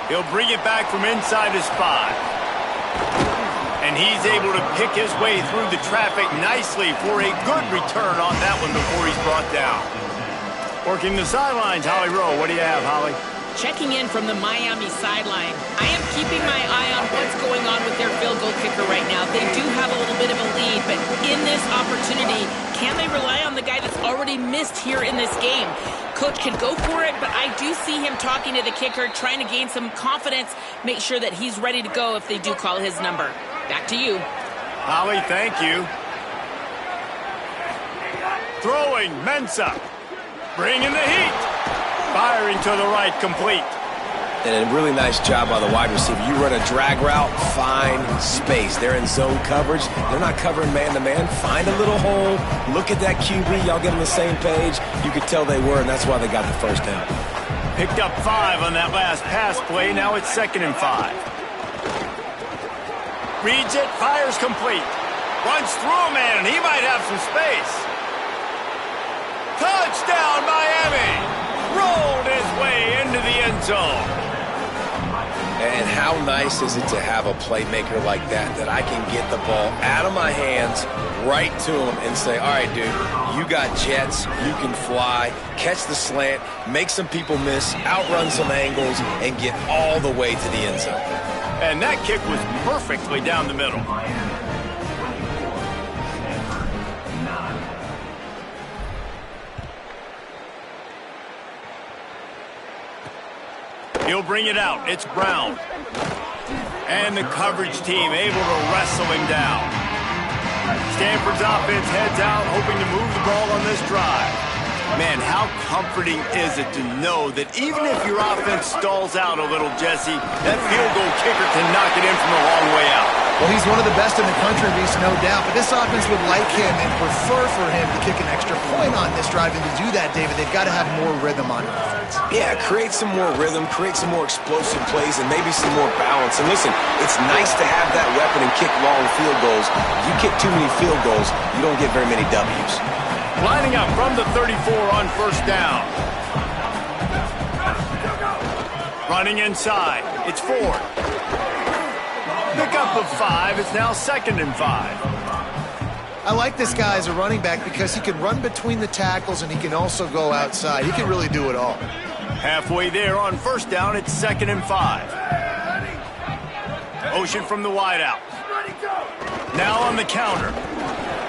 He'll bring it back from inside his 5. And he's able to pick his way through the traffic nicely for a good return on that one before he's brought down. Working the sidelines, Holly Rowe. What do you have, Holly? Checking in from the Miami sideline. I am keeping my eye on what's going on with their field goal kicker right now. They do have a little bit of a lead, but in this opportunity, can they rely on the guy that's already missed here in this game? Coach can go for it, but I do see him talking to the kicker, trying to gain some confidence, make sure that he's ready to go if they do call his number. Back to you. Holly, thank you. Throwing, Mensah. Bringing the heat. Firing to the right, complete. And a really nice job by the wide receiver. You run a drag route, find space. They're in zone coverage. They're not covering man-to-man. Find a little hole. Look at that QB. Y'all get on the same page. You could tell they were, and that's why they got the first down. Picked up 5 on that last pass play. Now it's 2nd and 5. Reads it, fires complete. Runs through a man, and he might have some space. Touchdown, Miami! Rolled his way into the end zone. And how nice is it to have a playmaker like that I can get the ball out of my hands right to him and say, all right, dude, you got jets, you can fly, catch the slant, make some people miss, outrun some angles, and get all the way to the end zone. And that kick was perfectly down the middle. He'll bring it out. It's Brown. And the coverage team able to wrestle him down. Stanford's offense heads out, hoping to move the ball on this drive. Man, how comforting is it to know that even if your offense stalls out a little, Jesse, that field goal kicker can knock it in from a long way out. Well, he's one of the best in the country, Reese, no doubt. But this offense would like him and prefer for him to kick an extra point on this drive. And to do that, David, they've got to have more rhythm on offense. Yeah, create some more rhythm, create some more explosive plays, and maybe some more balance. And listen, it's nice to have that weapon and kick long field goals. You kick too many field goals, you don't get very many W's. Lining up from the 34 on first down. Running inside. It's Ford. Pickup of 5. It's now 2nd and 5. I like this guy as a running back because he can run between the tackles and he can also go outside. He can really do it all. Halfway there on first down, it's 2nd and 5. Motion from the wideout. Now on the counter.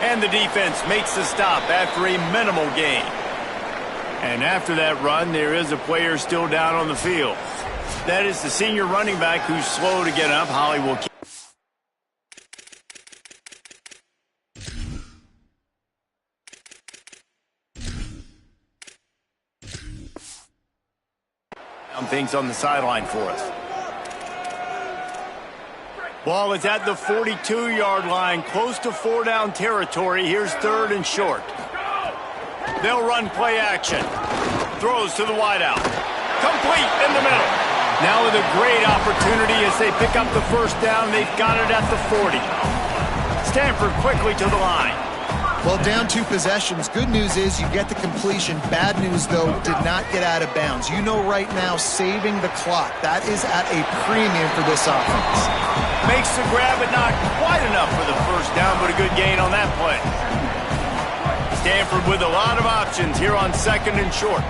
And the defense makes the stop after a minimal gain. And after that run, there is a player still down on the field. That is the senior running back who's slow to get up. Holly will keep. Things on the sideline for us. Ball is at the 42-yard line, close to 4-down territory. Here's 3rd and short. They'll run play action. Throws to the wideout. Complete in the middle. Now with a great opportunity as they pick up the first down. They've got it at the 40. Stanford quickly to the line. Well, down 2 possessions. Good news is you get the completion. Bad news, though, did not get out of bounds. You know right now, saving the clock. That is at a premium for this offense. Makes the grab, but not quite enough for the first down, but a good gain on that play. Stanford with a lot of options here on 2nd and short.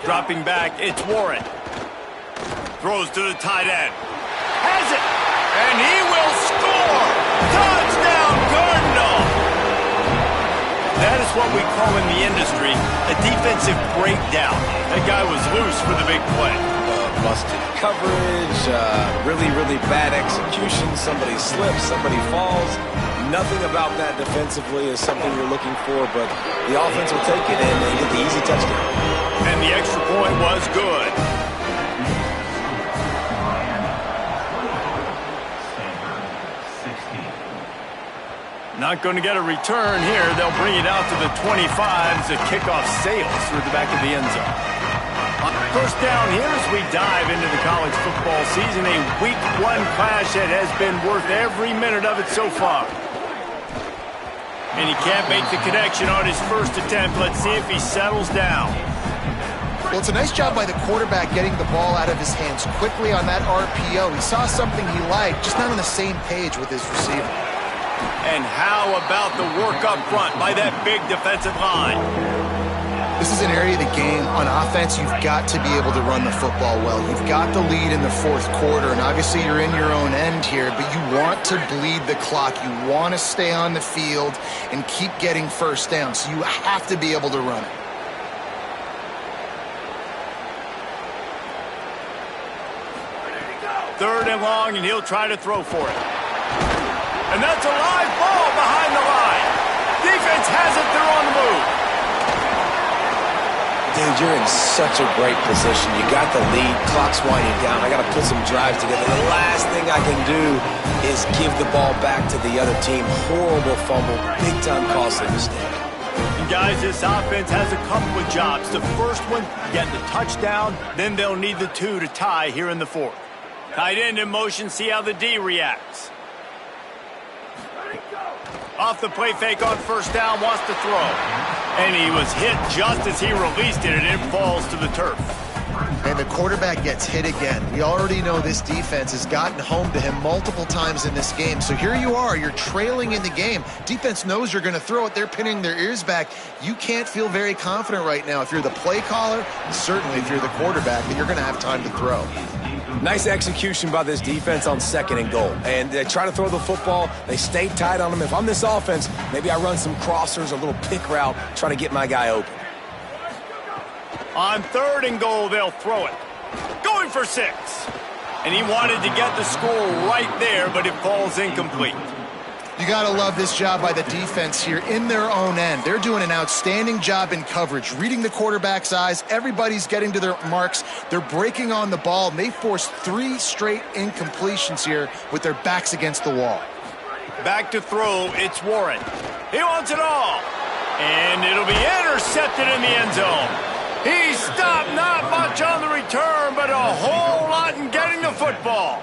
Dropping back, it's Warren. Throws to the tight end. Has it! And he will score! Touchdown, Cardinal! That is what we call in the industry a defensive breakdown. That guy was loose for the big play. Busted coverage, really, really bad execution. Somebody slips, somebody falls. Nothing about that defensively is something you're looking for, but the offense will take it and get the easy touchdown. And the extra point was good. Not going to get a return here. They'll bring it out to the 25 as the kickoff sails through the back of the end zone. First down here as we dive into the college football season. A week 1 clash that has been worth every minute of it so far. And he can't make the connection on his first attempt. Let's see if he settles down. Well, it's a nice job by the quarterback getting the ball out of his hands quickly on that RPO. He saw something he liked, just not on the same page with his receiver. And how about the work up front by that big defensive line? This is an area of the game. On offense, you've got to be able to run the football well. You've got the lead in the fourth quarter, and obviously you're in your own end here, but you want to bleed the clock. You want to stay on the field and keep getting first down, so you have to be able to run it. Third and long, and he'll try to throw for it. And that's a live ball behind the line. Defense has it. They're on the move. Dude, you're in such a great position. You got the lead. Clock's winding down. I got to put some drives together. The last thing I can do is give the ball back to the other team. Horrible fumble. Big-time costly mistake. And guys, this offense has a couple of jobs. The first one, get the touchdown. Then they'll need the two to tie here in the fourth. Tight end in motion. See how the D reacts. Off the play fake on first down, wants to throw. And he was hit just as he released it, and it falls to the turf. And the quarterback gets hit again. We already know this defense has gotten home to him multiple times in this game. So here you are, you're trailing in the game. Defense knows you're going to throw it. They're pinning their ears back. You can't feel very confident right now if you're the play caller, and certainly if you're the quarterback, that you're going to have time to throw. Nice execution by this defense on 2nd and goal. And they try to throw the football. They stay tight on them. If I'm this offense, maybe I run some crossers, a little pick route, try to get my guy open. On 3rd and goal, they'll throw it. Going for 6. And he wanted to get the score right there, but it falls incomplete. You got to love this job by the defense here in their own end. They're doing an outstanding job in coverage, reading the quarterback's eyes. Everybody's getting to their marks. They're breaking on the ball, and they forced 3 straight incompletions here with their backs against the wall. Back to throw, it's Warren. He wants it all. And it'll be intercepted in the end zone. He stopped, not much on the return, but a whole lot in getting the football.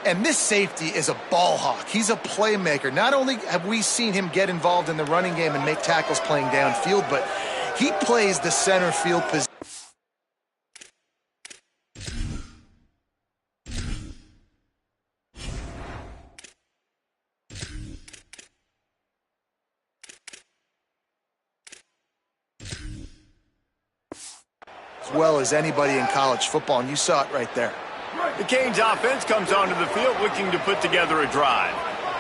And this safety is a ball hawk. He's a playmaker. Not only have we seen him get involved in the running game and make tackles playing downfield, but he plays the center field position. As well as anybody in college football, and you saw it right there. The Canes offense comes onto the field looking to put together a drive.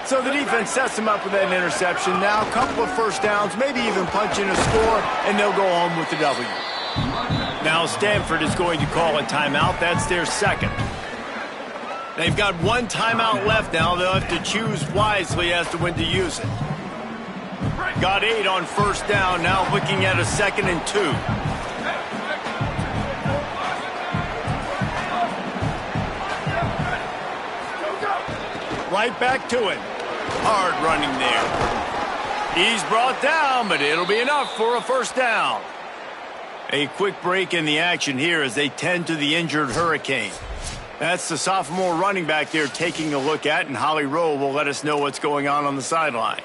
So the defense sets them up with that interception. Now a couple of first downs, maybe even punch in a score, and they'll go home with the W. Now Stanford is going to call a timeout. That's their 2nd. They've got 1 timeout left now. They'll have to choose wisely as to when to use it. Got 8 on first down. Now looking at a 2nd and 2. Right back to it. Hard running there. He's brought down, but it'll be enough for a first down. A quick break in the action here as they tend to the injured Hurricane. That's the sophomore running back they're taking a look at, and Holly Rowe will let us know what's going on the sideline.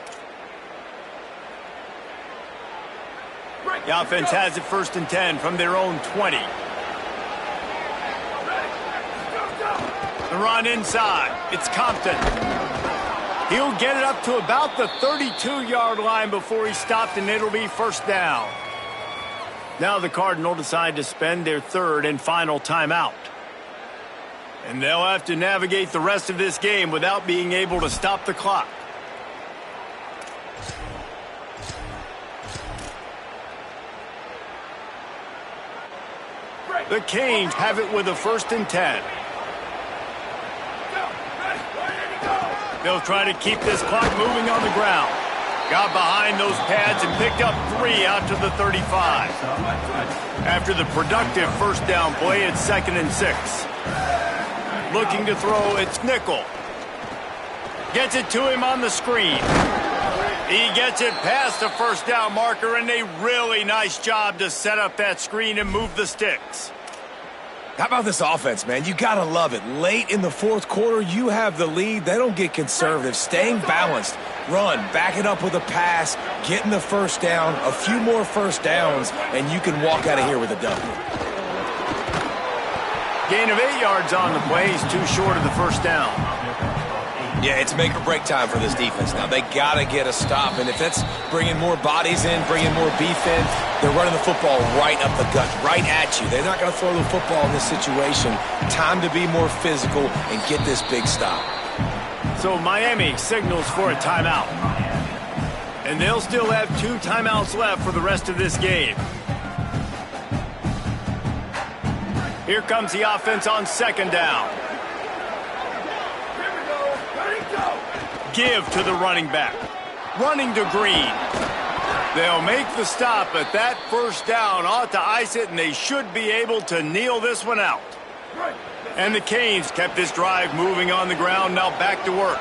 The offense has it 1st and 10 from their own 20. The run inside. It's Compton. He'll get it up to about the 32-yard line before he stopped, and it'll be first down. Now the Cardinals decide to spend their 3rd and final timeout. And they'll have to navigate the rest of this game without being able to stop the clock. The Canes have it with a 1st and 10. They'll try to keep this clock moving on the ground. Got behind those pads and picked up 3 out to the 35. After the productive first down play, it's 2nd and 6. Looking to throw, it's Nickel. Gets it to him on the screen. He gets it past the first down marker, and a really nice job to set up that screen and move the sticks. How about this offense, man? You got to love it. Late in the fourth quarter, you have the lead. They don't get conservative. Staying balanced. Run, back it up with a pass, getting the first down, a few more first downs, and you can walk out of here with a W. Gain of 8 yards on the play. He's too short of the first down. Yeah, it's make or break time for this defense now. They got to get a stop, and if that's bringing more bodies in, bringing more beef in, they're running the football right up the gut, right at you. They're not going to throw the football in this situation. Time to be more physical and get this big stop. So Miami signals for a timeout. And they'll still have 2 timeouts left for the rest of this game. Here comes the offense on second down. Give to the running back. Running to Green. They'll make the stop, but that first down ought to ice it, and they should be able to kneel this one out. And the Canes kept this drive moving on the ground, now back to work.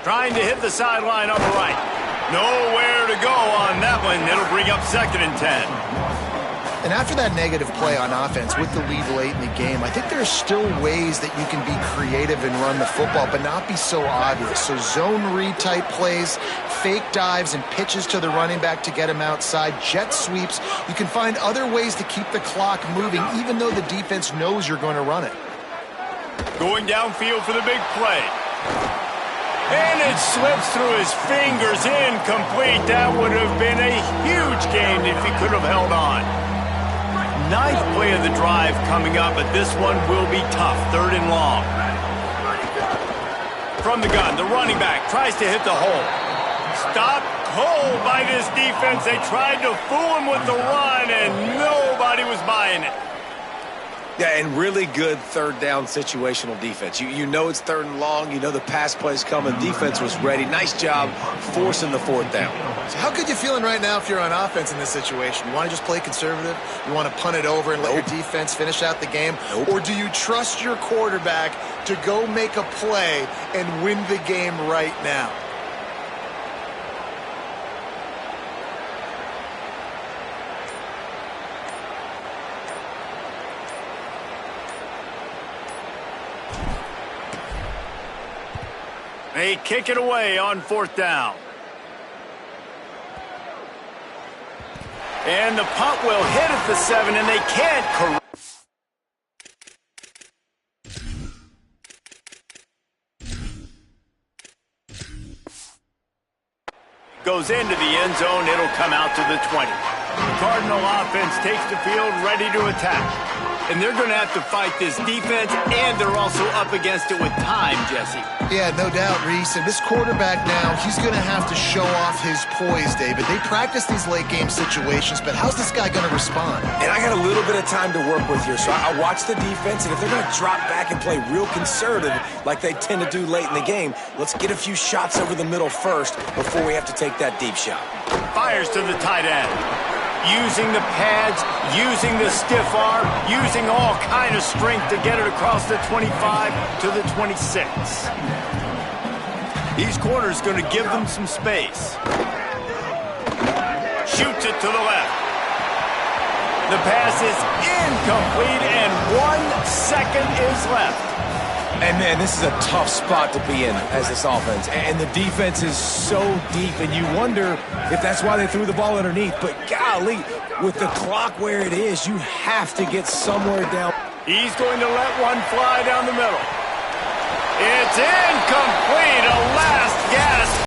Trying to hit the sideline on the right. Nowhere to go on that one. It'll bring up 2nd and 10. And after that negative play on offense with the lead late in the game, I think there's still ways that you can be creative and run the football, but not be so obvious. So zone read type plays, fake dives and pitches to the running back to get him outside, jet sweeps. You can find other ways to keep the clock moving, even though the defense knows you're going to run it. Going downfield for the big play. And it slips through his fingers, incomplete. That would have been a huge gain if he could have held on. 9th play of the drive coming up, but this one will be tough. 3rd and long. From the gun, the running back tries to hit the hole. Stopped cold by this defense. They tried to fool him with the run, and nobody was buying it. Yeah, and really good 3rd down situational defense. You know it's 3rd and long. You know the pass play's coming. Defense was ready. Nice job forcing the 4th down. So how good you feeling right now if you're on offense in this situation? You want to just play conservative? You want to punt it over and let your defense finish out the game? Or do you trust your quarterback to go make a play and win the game right now? They kick it away on 4th down. And the punt will hit at the 7, and they can't correct. Goes into the end zone. It'll come out to the 20. The Cardinal offense takes the field, ready to attack. And they're going to have to fight this defense, and they're also up against it with time, Jesse. Yeah, no doubt, Reese. And this quarterback now, he's going to have to show off his poise, David. They practice these late-game situations, but how's this guy going to respond? And I got a little bit of time to work with here, so I'll watch the defense, and if they're going to drop back and play real conservative like they tend to do late in the game, let's get a few shots over the middle first before we have to take that deep shot. Fires to the tight end. Using the pads, using the stiff arm, using all kind of strength to get it across the 25 to the 26. These corners going to give them some space. Shoots it to the left. The pass is incomplete, and 1 second is left. And, man, this is a tough spot to be in as this offense. And the defense is so deep, and you wonder if that's why they threw the ball underneath. But, golly, with the clock where it is, you have to get somewhere down. He's going to let one fly down the middle. It's incomplete. A